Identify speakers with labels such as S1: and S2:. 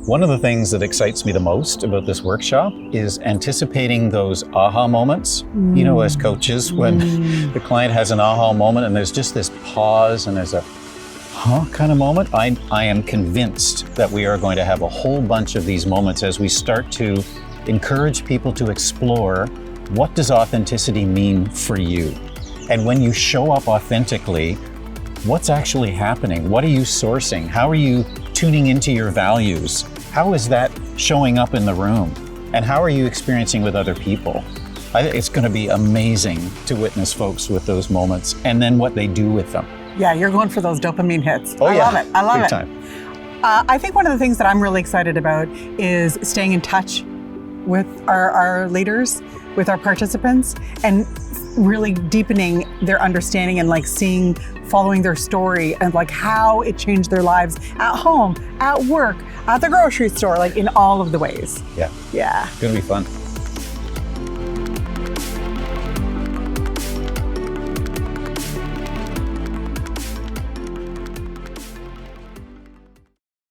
S1: One of the things that excites me the most about this workshop is anticipating those aha moments. You know, as coaches, when the client has an aha moment and there's just this pause and there's a kind of moment, I am convinced that we are going to have a whole bunch of these moments as we start to encourage people to explore, what does authenticity mean for you? And when you show up authentically, what's actually happening? What are you sourcing? How are you tuning into your values? How is that showing up in the room? And how are you experiencing with other people? I think it's going to be amazing to witness folks with those moments and then what they do with them.
S2: Yeah, you're going for those dopamine hits.
S1: Oh,
S2: I
S1: yeah.
S2: love it. I love
S1: Big
S2: it.
S1: time.
S2: I think one of the things that I'm really excited about is staying in touch with our leaders, with our participants, and really deepening their understanding and like following their story and like how it changed their lives at home, at work, at the grocery store, like in all of the ways.
S1: Yeah.
S2: Yeah.
S1: It's going to be fun.